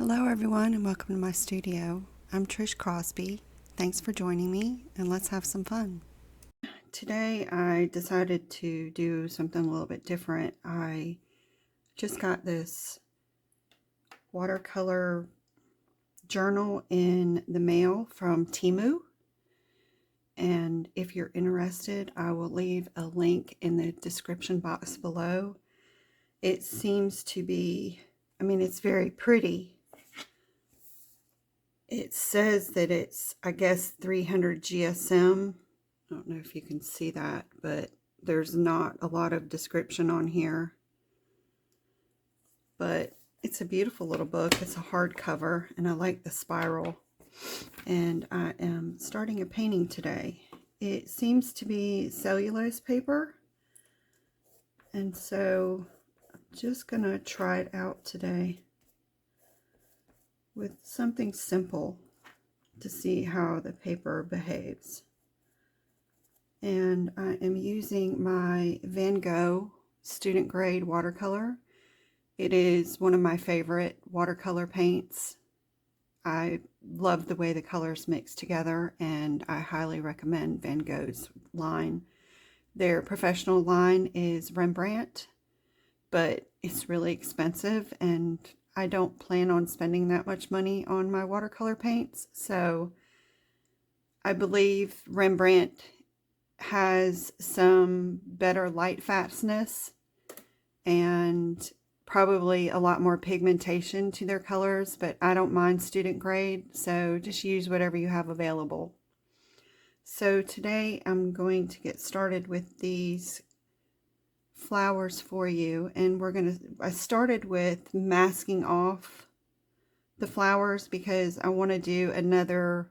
Hello everyone and welcome to my studio. I'm Trish Crosby. Thanks for joining me and let's have some fun. Today I decided to do something a little bit different. I just got this watercolor journal in the mail from Temu. And if you're interested, I will leave a link in the description box below. It seems to be, it's very pretty. It says that it's, I guess, 300 GSM. I don't know if you can see that, but there's not a lot of description on here. But it's a beautiful little book. It's a hardcover, and I like the spiral. And I am starting a painting today. It seems to be cellulose paper. And so I'm just going to try it out today with something simple to see how the paper behaves. And I am using my Van Gogh student grade watercolor. It is one of my favorite watercolor paints. I love the way the colors mix together, and I highly recommend Van Gogh's line. Their professional line is Rembrandt, but it's really expensive, and I don't plan on spending that much money on my watercolor paints. So I believe Rembrandt has some better light fastness and probably a lot more pigmentation to their colors, but I don't mind student grade, so just use whatever you have available. So today I'm going to get started with these flowers for you, and I started with masking off the flowers because I want to do another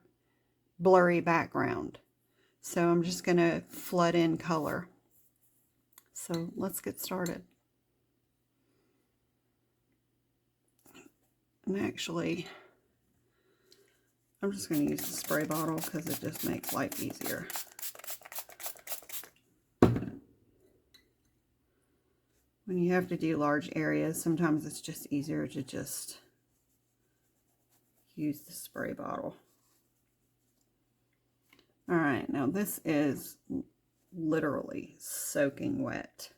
blurry background. So I'm just going to flood in color. So let's get started. And actually, I'm just going to use the spray bottle because it just makes life easier. When you have to do large areas, sometimes it's just easier to just use the spray bottle. All right, now this is literally soaking wet.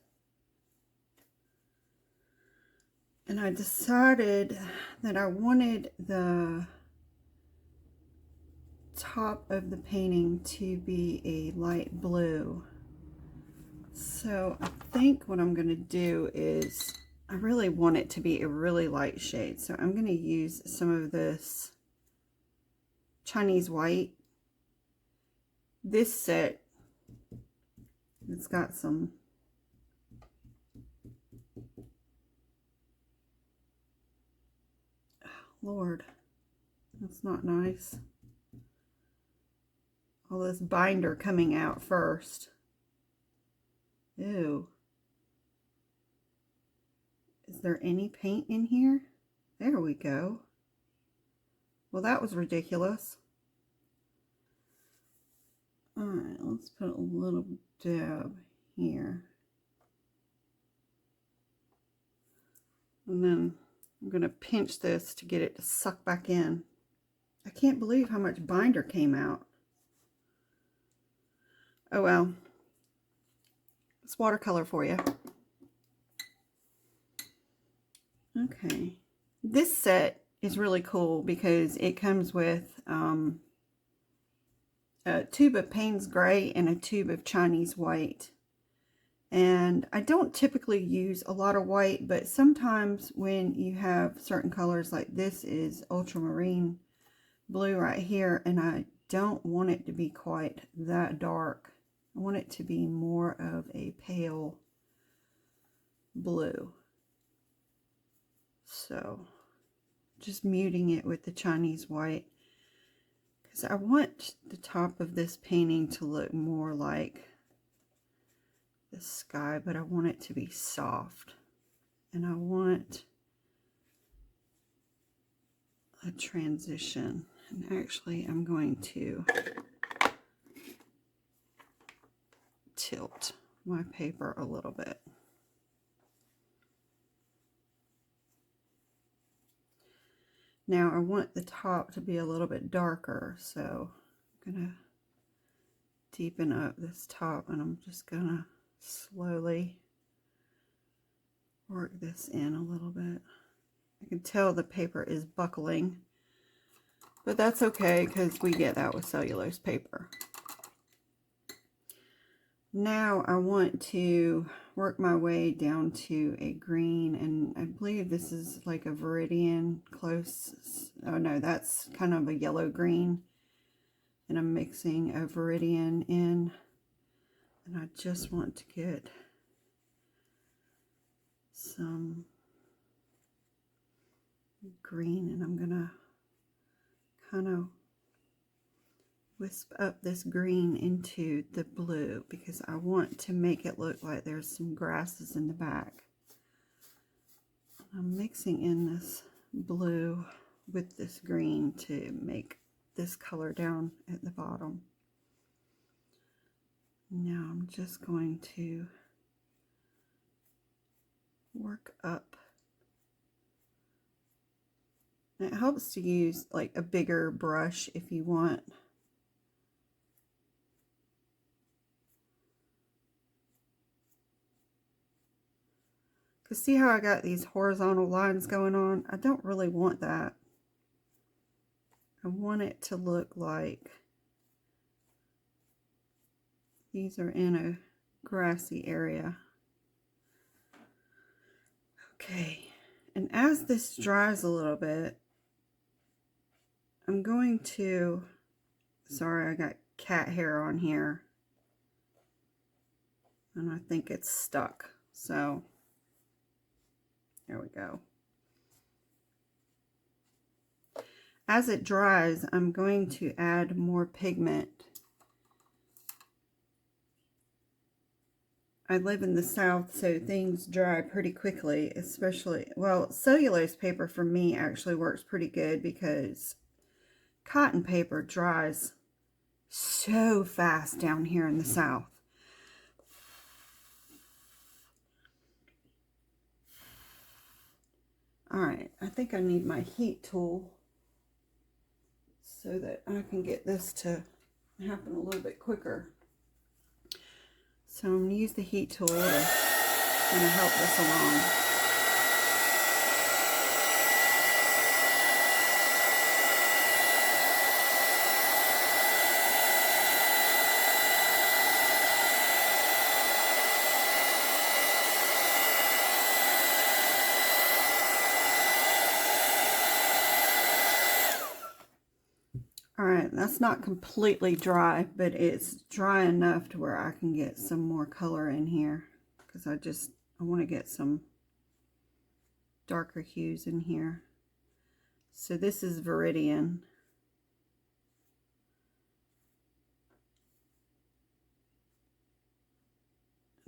And I decided that I wanted the top of the painting to be a light blue. So I think what I'm going to do is, I really want it to be a really light shade. So I'm going to use some of this Chinese white. This set, it's got some Lord, that's not nice. All this binder coming out first. Ew. Is there any paint in here? There we go. Well, that was ridiculous. Alright, let's put a little dab here. And then I'm going to pinch this to get it to suck back in. I can't believe how much binder came out. Oh well. It's watercolor for you. Okay. This set is really cool because it comes with a tube of Payne's Gray and a tube of Chinese white. And I don't typically use a lot of white, but sometimes when you have certain colors, like this is ultramarine blue right here, and I don't want it to be quite that dark. I want it to be more of a pale blue. So just muting it with the Chinese white, because I want the top of this painting to look more like the sky, but I want it to be soft, and I want a transition. And actually I'm going to tilt my paper a little bit. Now I want the top to be a little bit darker, so I'm gonna deepen up this top, and I'm just gonna slowly work this in a little bit. I can tell the paper is buckling, but that's okay because we get that with cellulose paper. Now I want to work my way down to a green, and I believe this is like a Viridian close. Oh no, that's kind of a yellow green, and I'm mixing a Viridian in, and I just want to get some green, and I'm gonna kind of wisp up this green into the blue because I want to make it look like there's some grasses in the back. I'm mixing in this blue with this green to make this color down at the bottom. Now I'm just going to work up. And it helps to use like a bigger brush if you want. Because see how I got these horizontal lines going on? I don't really want that. I want it to look like these are in a grassy area. Okay, and as this dries a little bit, I'm going to, sorry, I got cat hair on here, and I think it's stuck, so there we go. As it dries, I'm going to add more pigment. I live in the South, so things dry pretty quickly, especially, well, cellulose paper for me actually works pretty good because cotton paper dries so fast down here in the South. All right, I think I need my heat tool so that I can get this to happen a little bit quicker. So I'm going to use the heat tool to kind of help this along. Alright, that's not completely dry, but it's dry enough to where I can get some more color in here. Because I want to get some darker hues in here. So this is Viridian.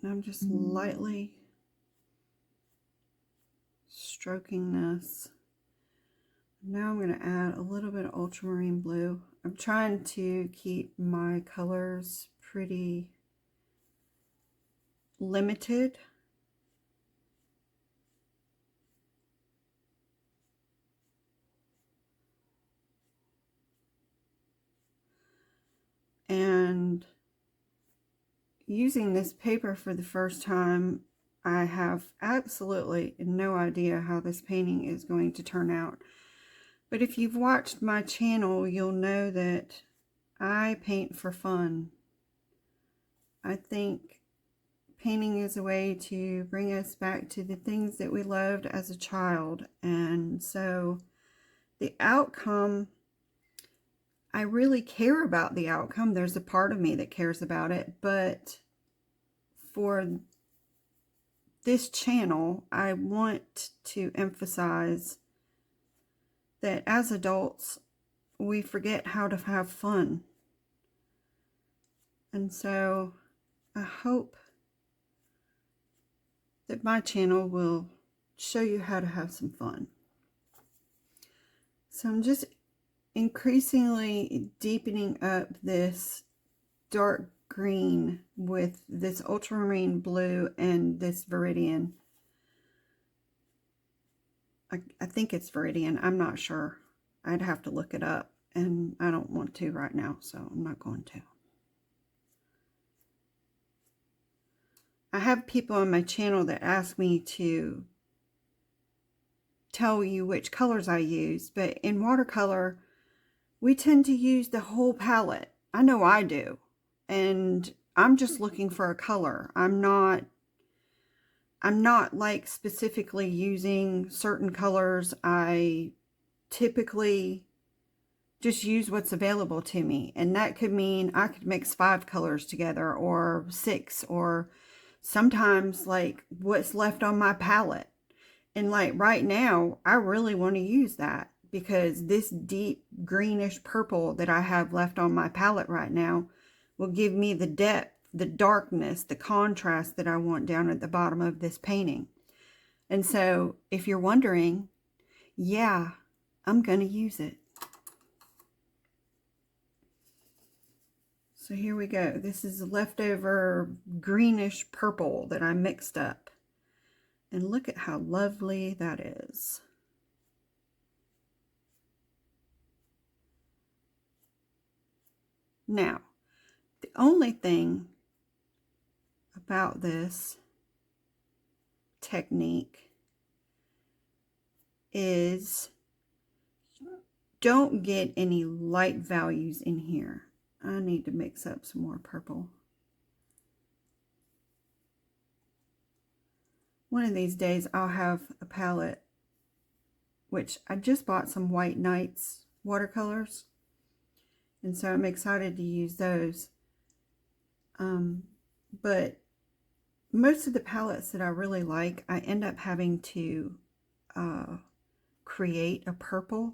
And I'm just lightly stroking this. Now I'm going to add a little bit of ultramarine blue. I'm trying to keep my colors pretty limited. And using this paper for the first time, I have absolutely no idea how this painting is going to turn out. But if you've watched my channel, you'll know that I paint for fun. I think painting is a way to bring us back to the things that we loved as a child. And so the outcome, I really care about the outcome. There's a part of me that cares about it. But for this channel, I want to emphasize that as adults, we forget how to have fun. And so I hope that my channel will show you how to have some fun. So I'm just increasingly deepening up this dark green with this ultramarine blue and this Viridian. I think it's Viridian, I'm not sure. I'd have to look it up, and I don't want to right now, so I'm not going to. I have people on my channel that ask me to tell you which colors I use, but in watercolor, we tend to use the whole palette. I know I do, and I'm just looking for a color. I'm not like specifically using certain colors. I typically just use what's available to me, and that could mean I could mix 5 colors together, or 6, or sometimes like what's left on my palette. And like right now, I really want to use that because this deep greenish purple that I have left on my palette right now will give me the depth, the darkness, the contrast that I want down at the bottom of this painting. And so if you're wondering, yeah, I'm going to use it. So here we go. This is leftover greenish purple that I mixed up. And look at how lovely that is. Now, the only thing about this technique is don't get any light values in here. I need to mix up some more purple. One of these days I'll have a palette, which I just bought some White Nights watercolors, and so I'm excited to use those. But most of the palettes that I really like, I end up having to create a purple,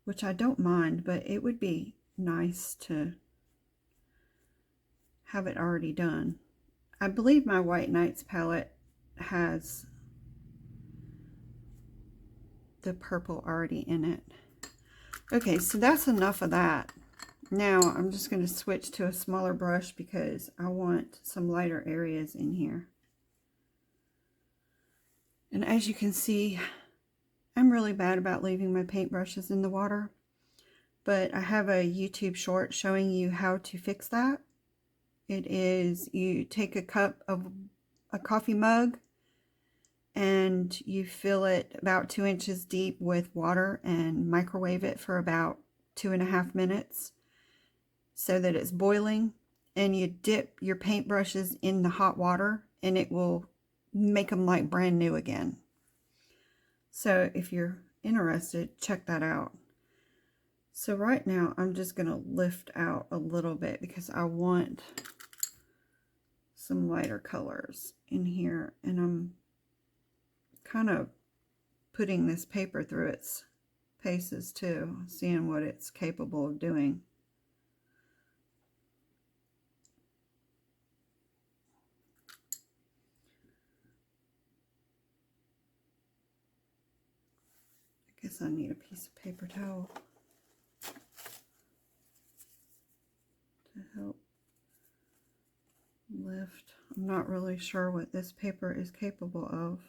which I don't mind, but it would be nice to have it already done. I believe my White Nights palette has the purple already in it. Okay, so that's enough of that. Now I'm just going to switch to a smaller brush because I want some lighter areas in here. And as you can see, I'm really bad about leaving my paintbrushes in the water, but I have a YouTube short showing you how to fix that. It is, you take a cup of a coffee mug and you fill it about 2 inches deep with water and microwave it for about 2.5 minutes so that it's boiling, and you dip your paintbrushes in the hot water and it will make them like brand new again. So if you're interested, check that out. So right now I'm just going to lift out a little bit because I want some lighter colors in here, and I'm kind of putting this paper through its paces too, seeing what it's capable of doing. I guess I need a piece of paper towel to help lift. I'm not really sure what this paper is capable of.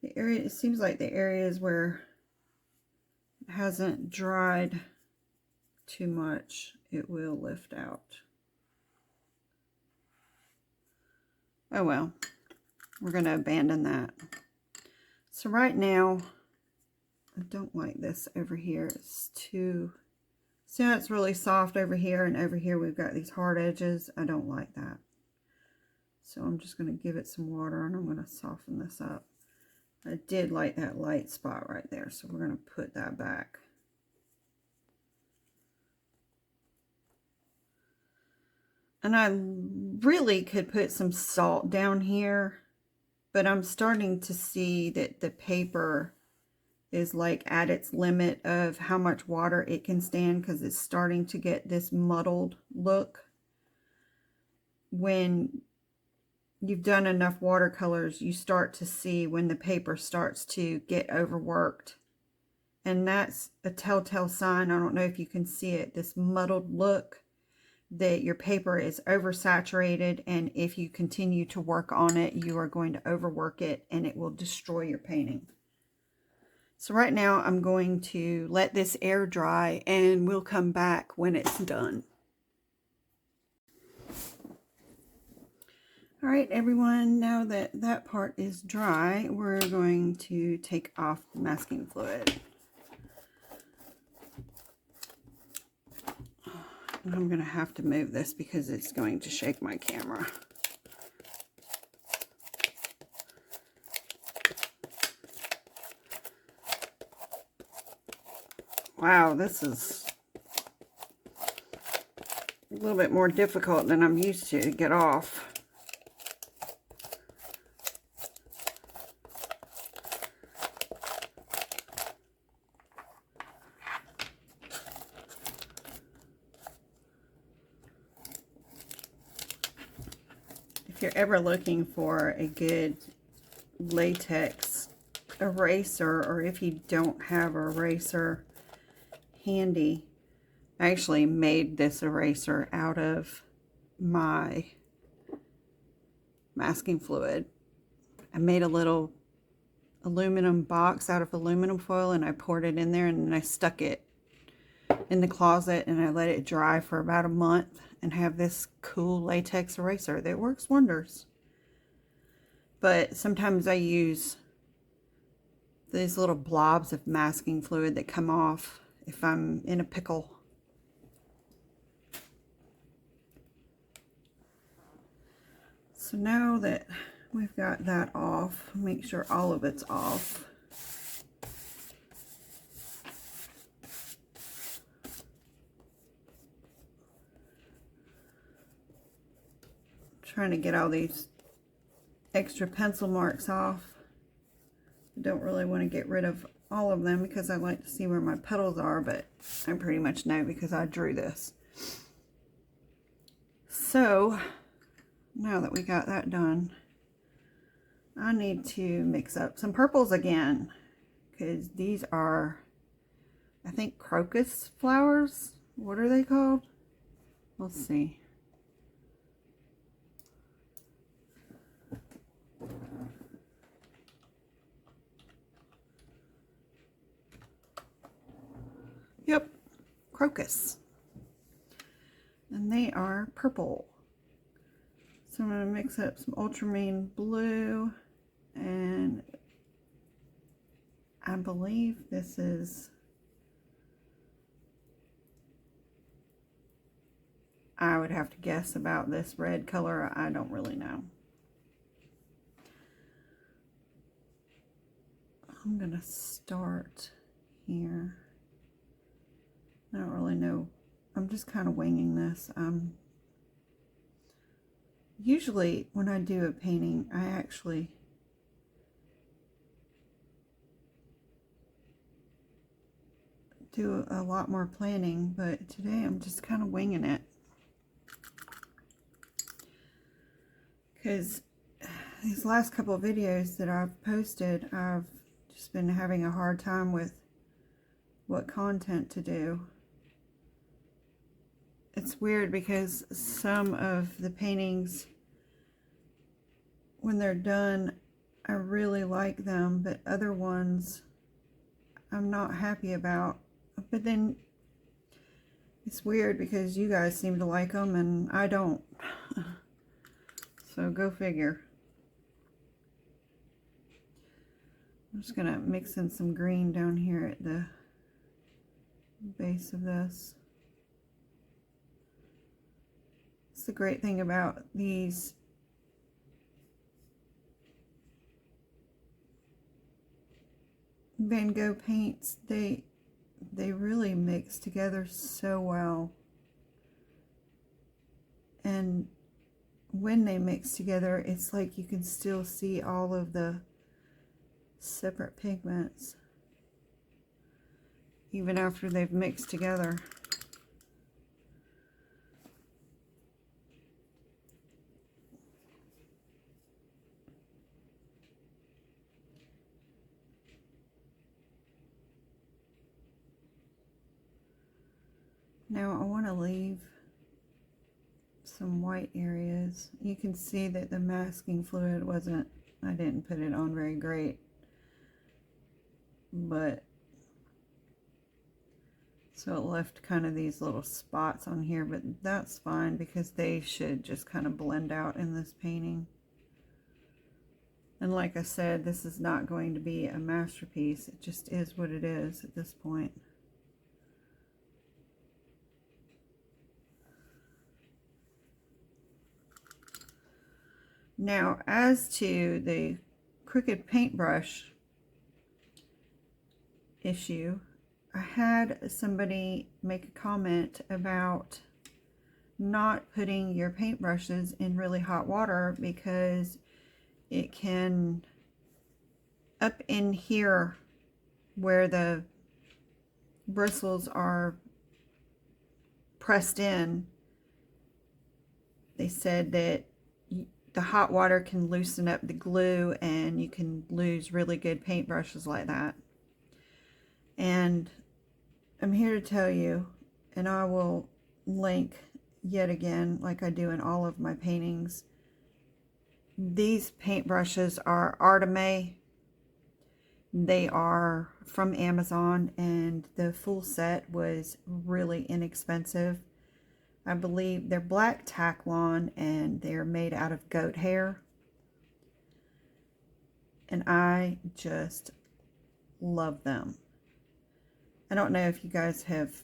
The area, it seems like the areas where it hasn't dried too much, it will lift out. Oh well, we're going to abandon that. So right now, I don't like this over here. It's too, see how it's really soft over here, and over here we've got these hard edges. I don't like that. So I'm just going to give it some water, and I'm going to soften this up. I did like that light spot right there, so we're going to put that back. And I really could put some salt down here, but I'm starting to see that the paper is like at its limit of how much water it can stand, because it's starting to get this muddled look. When you've done enough watercolors, you start to see when the paper starts to get overworked, and that's a telltale sign. I don't know if you can see it, this muddled look, that your paper is oversaturated, and if you continue to work on it, you are going to overwork it and it will destroy your painting. So right now I'm going to let this air dry and we'll come back when it's done. All right, everyone, now that that part is dry, we're going to take off the masking fluid. And I'm going to have to move this because it's going to shake my camera. Wow, this is a little bit more difficult than I'm used to get off. If you're ever looking for a good latex eraser, or if you don't have an eraser handy, I actually made this eraser out of my masking fluid. I made a little aluminum box out of aluminum foil and I poured it in there and then I stuck it in the closet and I let it dry for about a month and have this cool latex eraser that works wonders. But sometimes I use these little blobs of masking fluid that come off if I'm in a pickle. So now that we've got that off, make sure all of it's off. Trying to get all these extra pencil marks off. I don't really want to get rid of all of them because I like to see where my petals are, but I pretty much know because I drew this. So now that we got that done, I need to mix up some purples again because these are, I think, crocus flowers. What are they called? Let's see. Yep, crocus. And they are purple. So I'm going to mix up some ultramarine blue, and I believe this is, I would have to guess about this red color. I don't really know. I'm going to start here. I don't really know. I'm just kind of winging this. Usually when I do a painting, I actually do a lot more planning, but today I'm just kind of winging it. Because these last couple of videos that I've posted, I've just been having a hard time with what content to do. It's weird because some of the paintings, when they're done, I really like them, but other ones I'm not happy about. But then it's weird because you guys seem to like them and I don't. So go figure. I'm just gonna mix in some green down here at the base of this. It's the great thing about these Van Gogh paints, they really mix together so well. And when they mix together, it's like you can still see all of the separate pigments even after they've mixed together. Now I want to leave some white areas. You can see that the masking fluid wasn't, I didn't put it on very great. but so it left kind of these little spots on here, but that's fine because they should just kind of blend out in this painting. And like I said, this is not going to be a masterpiece. It just is what it is at this point. Now, as to the crooked paintbrush issue, I had somebody make a comment about not putting your paintbrushes in really hot water because it can, up in here where the bristles are pressed in, they said that the hot water can loosen up the glue and you can lose really good paintbrushes like that. And I'm here to tell you, and I will link yet again like I do in all of my paintings, these paintbrushes are Artime. They are from Amazon and the full set was really inexpensive. I believe they're black Taklon and they're made out of goat hair. And I just love them. I don't know if you guys have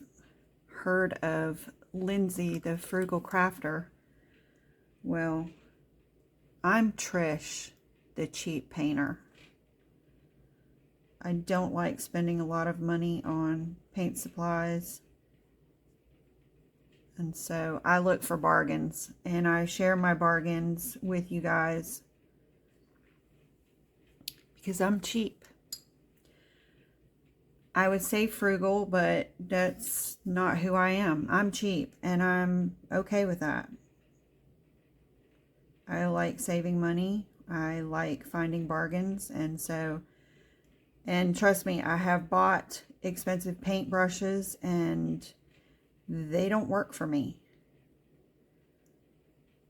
heard of Lindsay, the Frugal Crafter. Well, I'm Trish, the cheap painter. I don't like spending a lot of money on paint supplies. And so I look for bargains, and I share my bargains with you guys because I'm cheap. I would say frugal, but that's not who I am. I'm cheap, and I'm okay with that. I like saving money. I like finding bargains, and so, and trust me, I have bought expensive paintbrushes, and they don't work for me.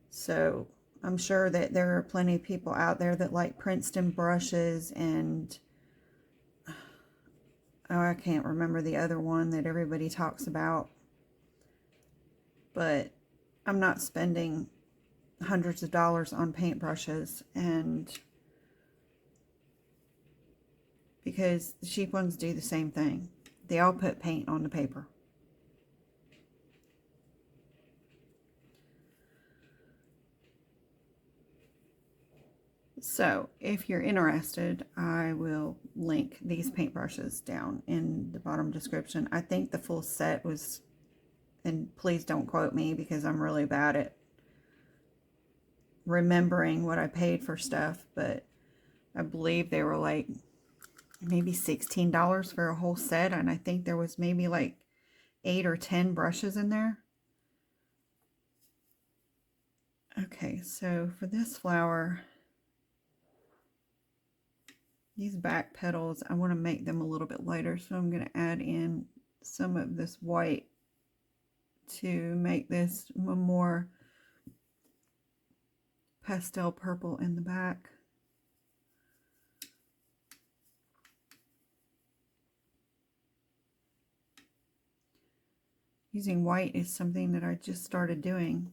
So I'm sure that there are plenty of people out there that like Princeton brushes and oh, I can't remember the other one that everybody talks about. But I'm not spending hundreds of dollars on paintbrushes, and because the cheap ones do the same thing. They all put paint on the paper. So if you're interested, I will link these paintbrushes down in the bottom description. I think the full set was, and please don't quote me because I'm really bad at remembering what I paid for stuff, but I believe they were like maybe $16 for a whole set, and I think there was maybe like 8 or 10 brushes in there. Okay, so for this flower, these back petals, I want to make them a little bit lighter, so I'm going to add in some of this white to make this a more pastel purple in the back. Using white is something that I just started doing,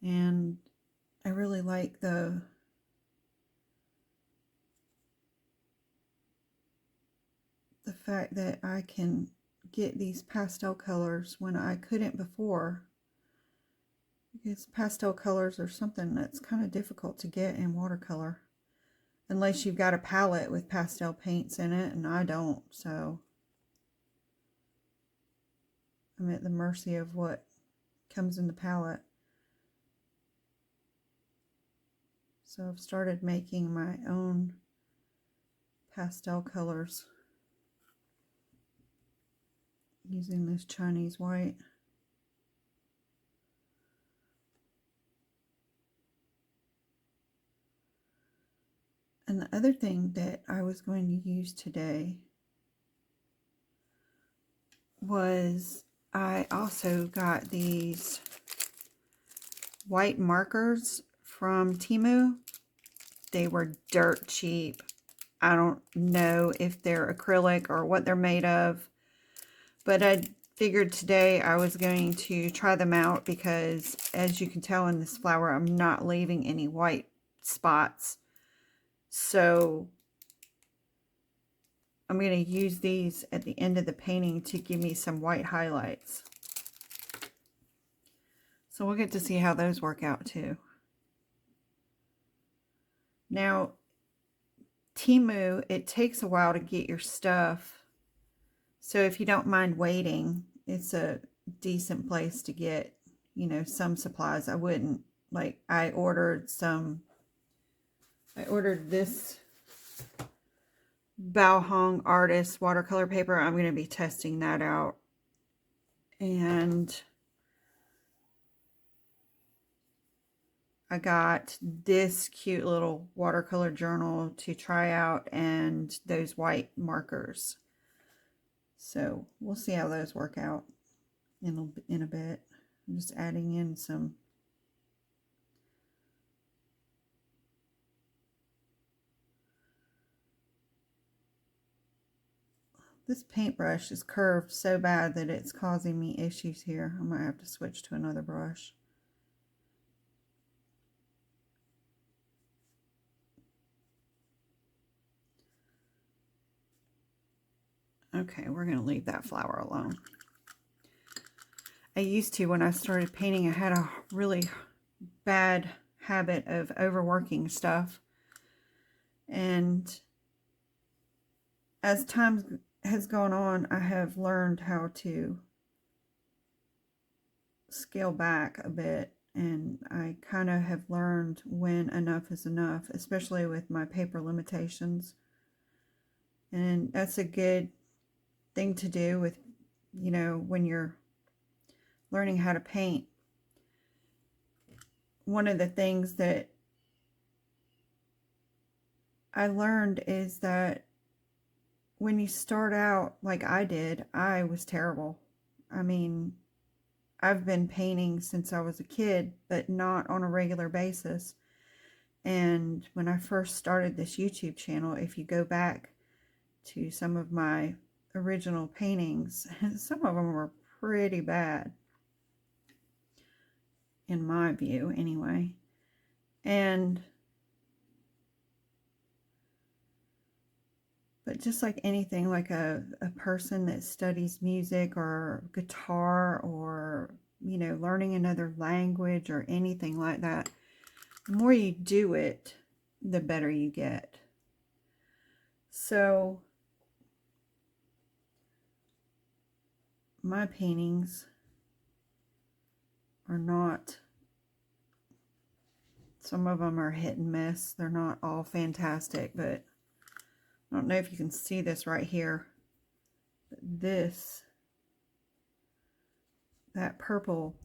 and I really like the fact that I can get these pastel colors when I couldn't before, because pastel colors are something that's kind of difficult to get in watercolor unless you've got a palette with pastel paints in it, and I don't, so I'm at the mercy of what comes in the palette. So I've started making my own pastel colors using this Chinese white. And the other thing that I was going to use today was, I also got these white markers from Temu. They were dirt cheap. I don't know if they're acrylic or what they're made of, but I figured today I was going to try them out because, as you can tell in this flower, I'm not leaving any white spots. So I'm going to use these at the end of the painting to give me some white highlights. So we'll get to see how those work out too. Now, Temu, it takes a while to get your stuff. So if you don't mind waiting, it's a decent place to get, you know, some supplies. I wouldn't, like, I ordered this Bao Artist watercolor paper. I'm going to be testing that out. And I got this cute little watercolor journal to try out and those white markers. So we'll see how those work out in a bit. I'm just adding in some this paintbrush is curved so bad that it's causing me issues here. I might have to switch to another brush. Okay, we're going to leave that flower alone. I used to, when I started painting, I had a really bad habit of overworking stuff. And as time has gone on, I have learned how to scale back a bit. And I kind of have learned when enough is enough, especially with my paper limitations. And that's a good thing to do with, you know, when you're learning how to paint. One of the things that I learned is that when you start out like I did, I was terrible. I mean, I've been painting since I was a kid, but not on a regular basis. And when I first started this YouTube channel, if you go back to some of my original paintings, some of them were pretty bad, in my view anyway. But just like anything, like a person that studies music or guitar or, you know, learning another language or anything like that, the more you do it, the better you get. So my paintings are not, some of them are hit and miss. They're not all fantastic, but I don't know if you can see this right here. But this, that purple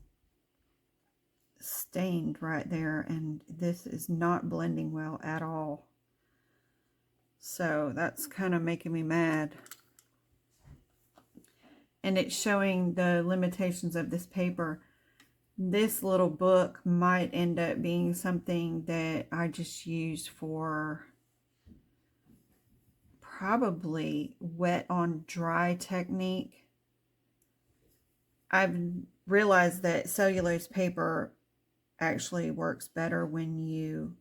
stained right there, and this is not blending well at all. So that's kind of making me mad. And it's showing the limitations of this paper. This little book might end up being something that I just use for probably wet on dry technique. I've realized that cellulose paper actually works better when you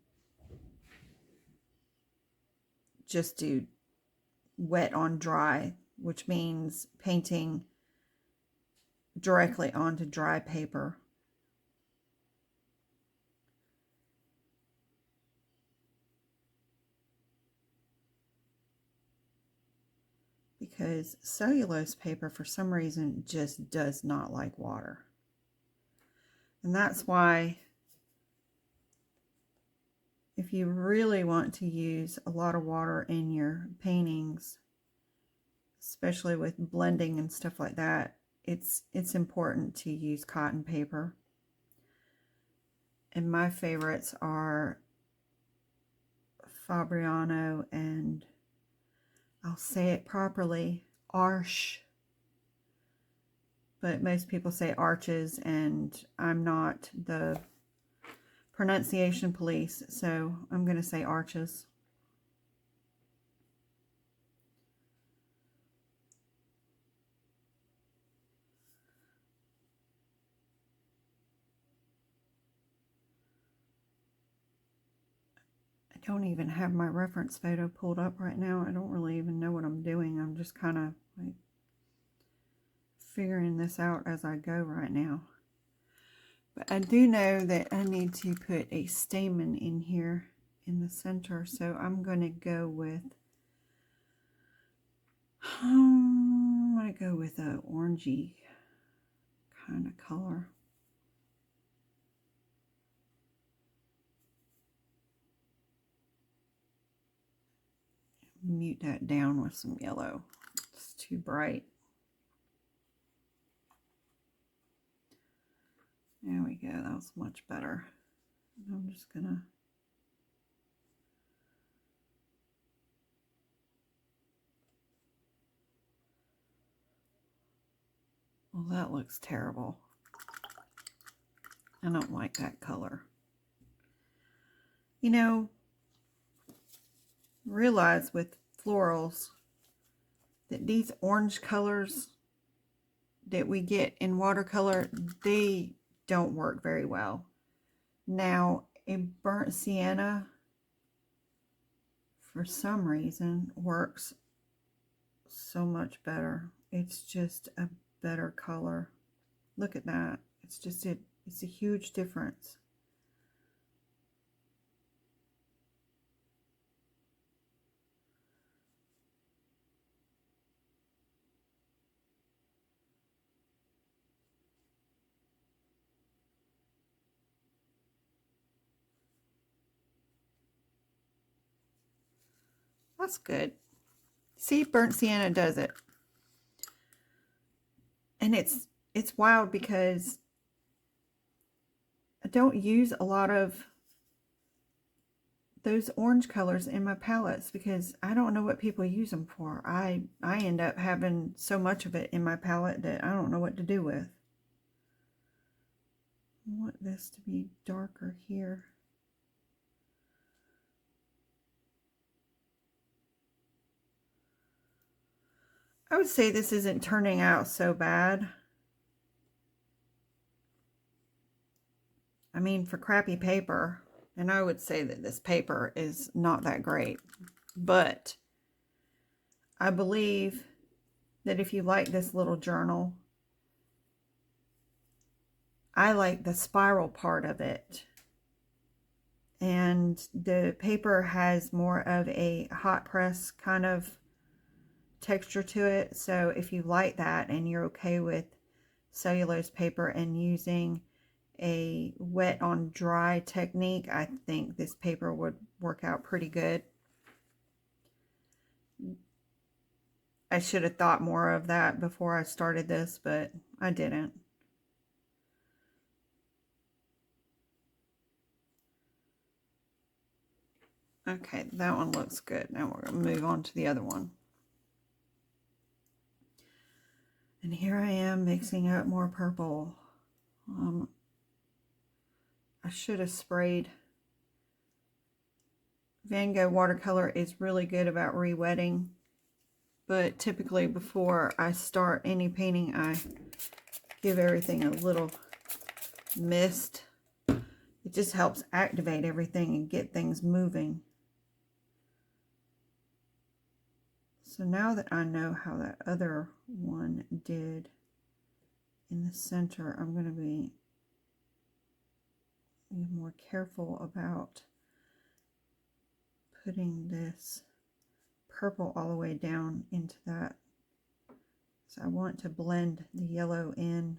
just do wet on dry, which means painting directly onto dry paper. Because cellulose paper, for some reason, just does not like water. And that's why, if you really want to use a lot of water in your paintings, especially with blending and stuff like that, it's important to use cotton paper. And my favorites are Fabriano and, I'll say it properly, Arche. But most people say Arches, and I'm not the pronunciation police, so I'm going to say Arches. don't even have my reference photo pulled up right now. I don't really even know what I'm doing. I'm just kind of like figuring this out as I go right now. But I do know that I need to put a stamen in here in the center, so I'm going to go with a orangey kind of color. Mute that down with some yellow. It's too bright. There we go. That was much better. I'm just gonna well, that looks terrible. I don't like that color. You know, realize with florals that these orange colors that we get in watercolor, they don't work very well. Now, a burnt sienna, for some reason, works so much better. It's just a better color. Look at that. It's just it's a huge difference. That's good. See, burnt sienna does it. And it's wild because I don't use a lot of those orange colors in my palettes because I don't know what people use them for. I end up having so much of it in my palette that I don't know what to do with. I want this to be darker here. I would say this isn't turning out so bad. I mean, for crappy paper, and I would say that this paper is not that great, but I believe that if you like this little journal, I like the spiral part of it. And the paper has more of a hot press kind of texture to it. So if you like that and you're okay with cellulose paper and using a wet on dry technique, I think this paper would work out pretty good. I should have thought more of that before I started this, but I didn't. Okay, that one looks good. Now we're going to move on to the other one. And here I am mixing up more purple. I should have sprayed. Van Gogh watercolor is really good about re-wetting, but typically before I start any painting, I give everything a little mist. It just helps activate everything and get things moving. So now that I know how that other one did in the center, I'm going to be more careful about putting this purple all the way down into that. So I want to blend the yellow in.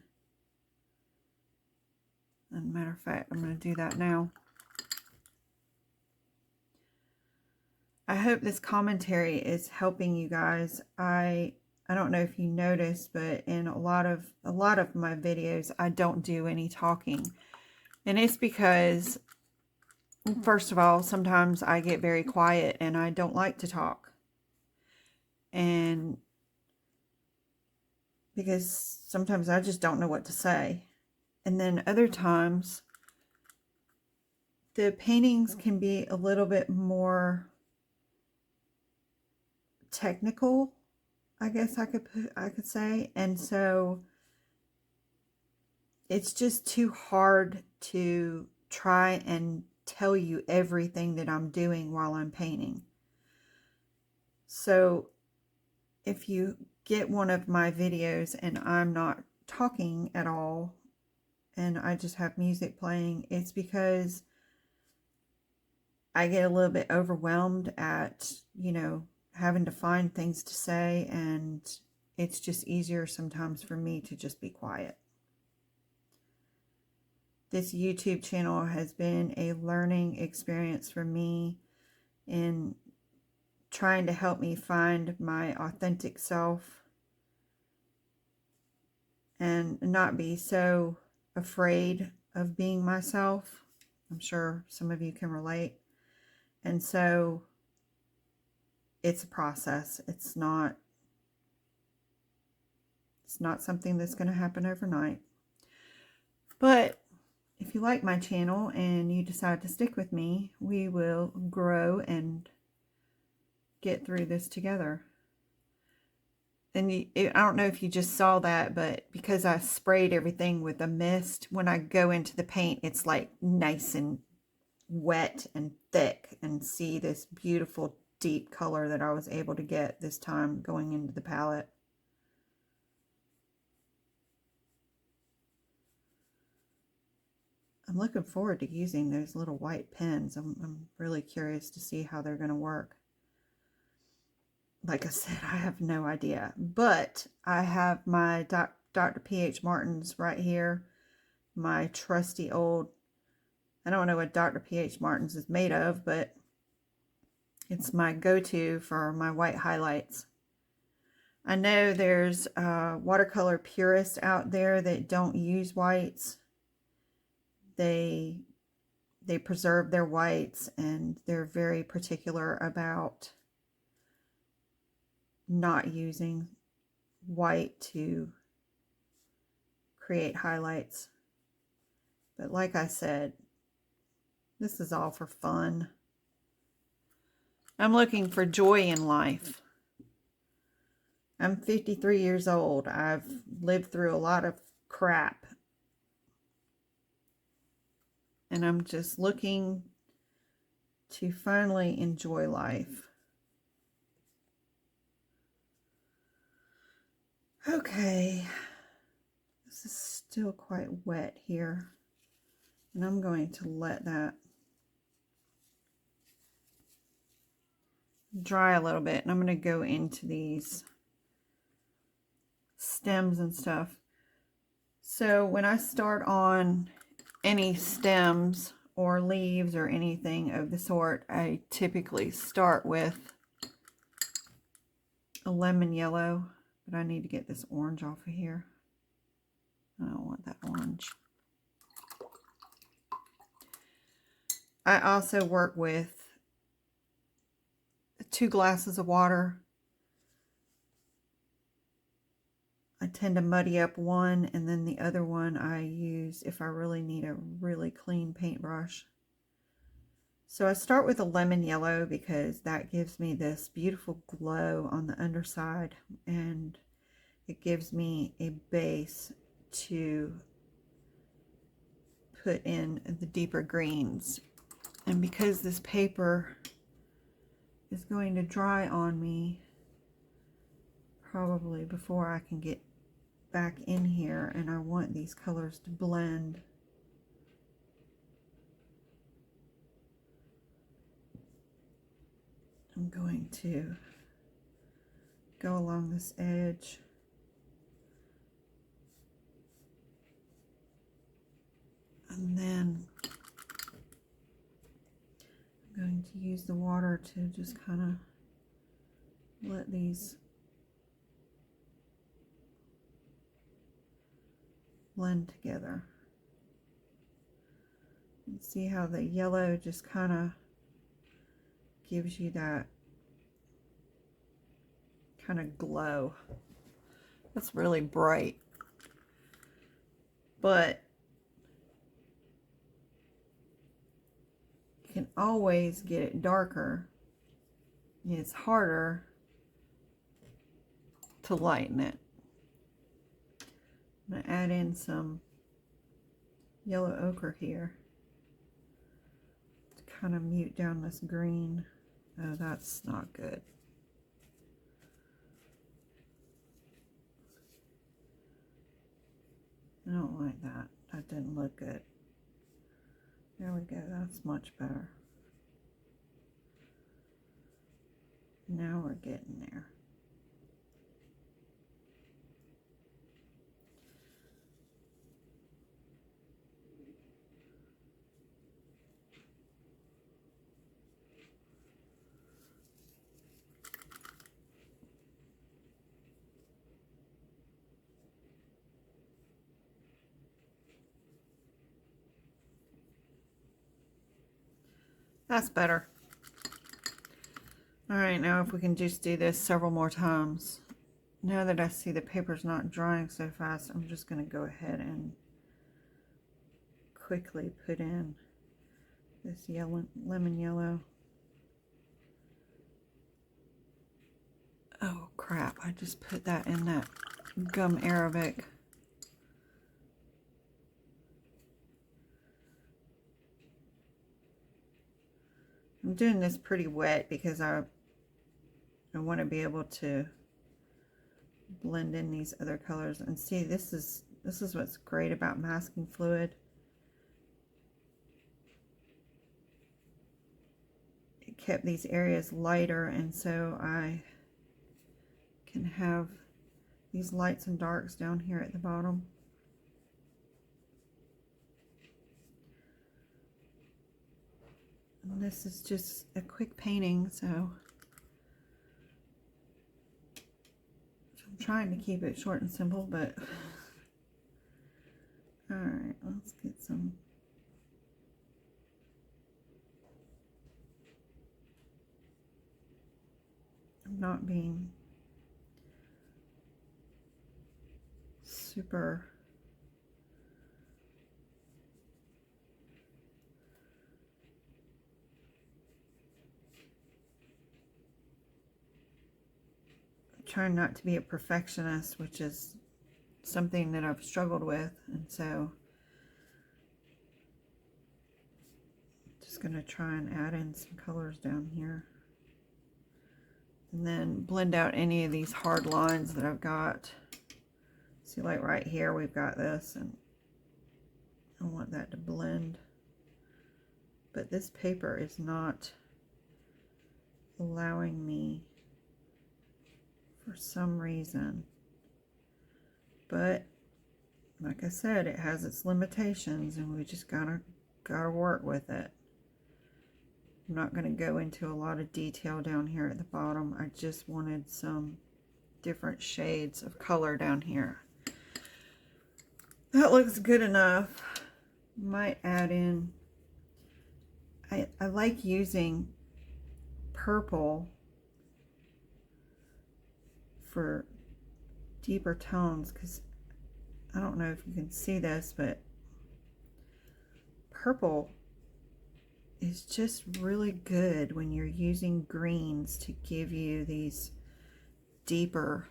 As a matter of fact, I'm going to do that now. I hope this commentary is helping you guys. I don't know if you noticed, but in a lot of my videos, I don't do any talking. And it's because, first of all, sometimes I get very quiet and I don't like to talk. And because sometimes I just don't know what to say. And then other times, the paintings can be a little bit more technical, I guess I could say. And so it's just too hard to try and tell you everything that I'm doing while I'm painting. So if you get one of my videos and I'm not talking at all and I just have music playing, it's because I get a little bit overwhelmed at, you know, having to find things to say, and it's just easier sometimes for me to just be quiet. This YouTube channel has been a learning experience for me in trying to help me find my authentic self and not be so afraid of being myself. I'm sure some of you can relate. And so it's a process. It's not something that's going to happen overnight. But if you like my channel and you decide to stick with me, we will grow and get through this together. And I don't know if you just saw that, but because I sprayed everything with a mist, when I go into the paint, it's like nice and wet and thick, and see this beautiful deep color that I was able to get this time going into the palette. I'm looking forward to using those little white pens. I'm really curious to see how they're going to work. Like I said, I have no idea. But I have my Dr. P.H. Martin's right here. My trusty old, I don't know what Dr. P.H. Martin's is made of, but it's my go-to for my white highlights. I know there's watercolor purists out there that don't use whites. They preserve their whites, and they're very particular about not using white to create highlights. But like I said, this is all for fun. I'm looking for joy in life. I'm 53 years old. I've lived through a lot of crap. And I'm just looking to finally enjoy life. Okay. This is still quite wet here. And I'm going to let that dry a little bit. And I'm going to go into these stems and stuff. So when I start on any stems or leaves or anything of the sort, I typically start with a lemon yellow, but I need to get this orange off of here. I don't want that orange. I also work with 2 glasses of water. I tend to muddy up one, and then the other one I use if I really need a really clean paintbrush. So I start with a lemon yellow because that gives me this beautiful glow on the underside, and it gives me a base to put in the deeper greens. And because this paper is going to dry on me probably before I can get back in here, and I want these colors to blend, I'm going to go along this edge and then I'm going to use the water to just kind of let these blend together. And see how the yellow just kind of gives you that kind of glow. That's really bright, but you can always get it darker. It's harder to lighten it. I'm going to add in some yellow ochre here. kind of mute down this green. Oh, that's not good. I don't like that. That didn't look good. There we go. That's much better. Now we're getting there. That's better. All right, now if we can just do this several more times. Now that I see the paper's not drying so fast, I'm just going to go ahead and quickly put in this yellow, lemon yellow. Oh crap, I just put that in that gum Arabic. I'm doing this pretty wet because I want to be able to blend in these other colors. And see, this is what's great about masking fluid. It kept these areas lighter, and so I can have these lights and darks down here at the bottom. And this is just a quick painting, so I'm trying to keep it short and simple, but all right, let's get some. I'm not being super trying not to be a perfectionist, which is something that I've struggled with, and so just gonna try and add in some colors down here, and then blend out any of these hard lines that I've got. See, like right here we've got this, and I want that to blend, but this paper is not allowing me for some reason. But like I said, it has its limitations, and we just gotta work with it. I'm not going to go into a lot of detail down here at the bottom. I just wanted some different shades of color down here. That looks good enough. Might add in, I like using purple for deeper tones, because I don't know if you can see this, but purple is just really good when you're using greens to give you these deeper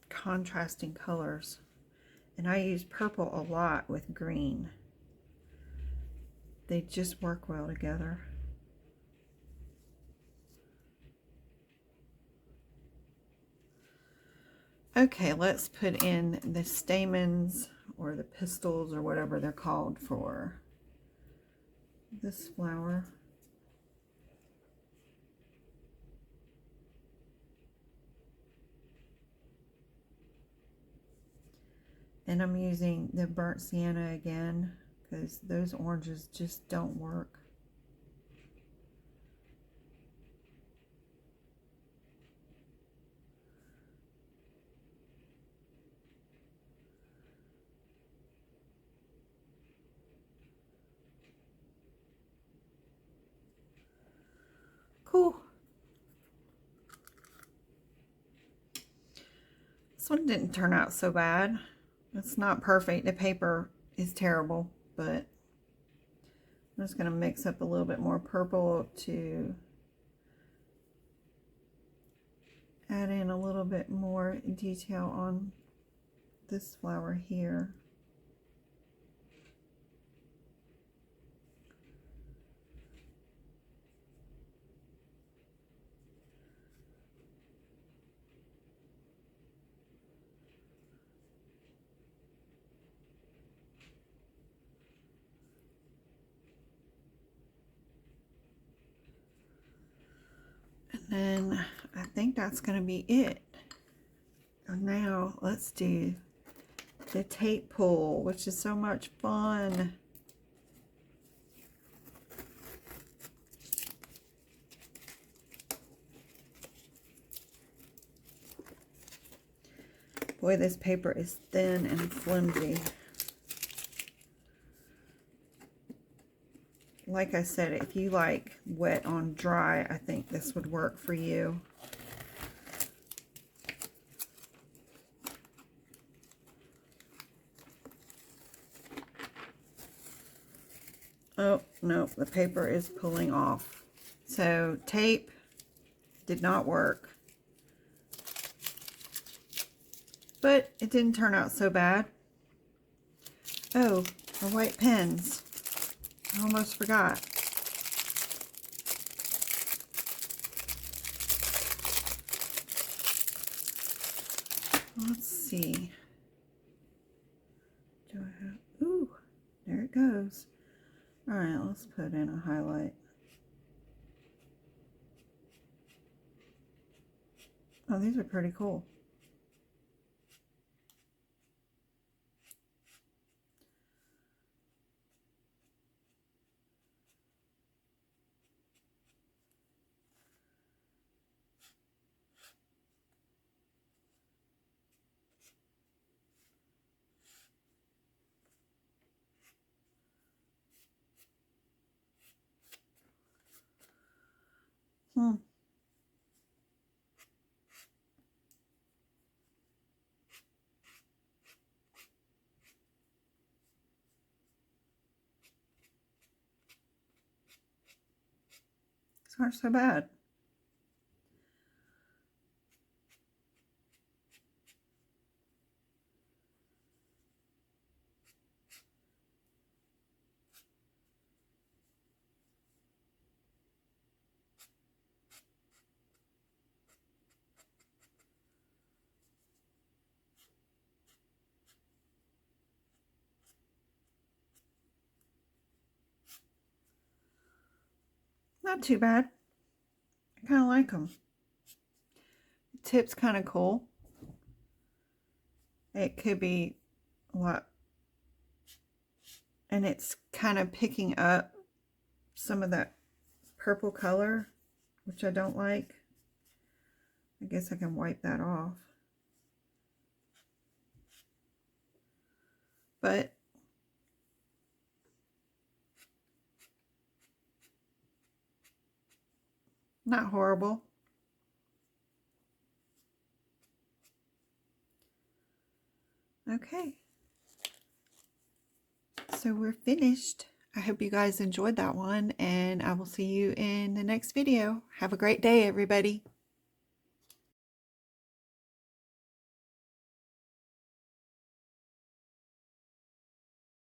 contrasting colors. And I use purple a lot with green. They just work well together. Okay, let's put in the stamens or the pistils or whatever they're called for this flower. And I'm using the burnt sienna again, because those oranges just don't work. Cool. This one didn't turn out so bad. It's not perfect. The paper is terrible, but I'm just going to mix up a little bit more purple to add in a little bit more detail on this flower here. And then I think that's going to be it. And now let's do the tape pull, which is so much fun. Boy, this paper is thin and flimsy. Like I said, if you like wet on dry, I think this would work for you. Oh, no, the paper is pulling off. So tape did not work. But it didn't turn out so bad. Oh, our white pens. I almost forgot. Let's see. Do I have... Ooh, there it goes. All right, let's put in a highlight. Oh, these are pretty cool. It's not so bad. Not too bad. I kind of like them. The tip's kind of cool. It could be a lot. And it's kind of picking up some of that purple color, which I don't like. I guess I can wipe that off. But not horrible. Okay. So we're finished. I hope you guys enjoyed that one, and I will see you in the next video. Have a great day, everybody.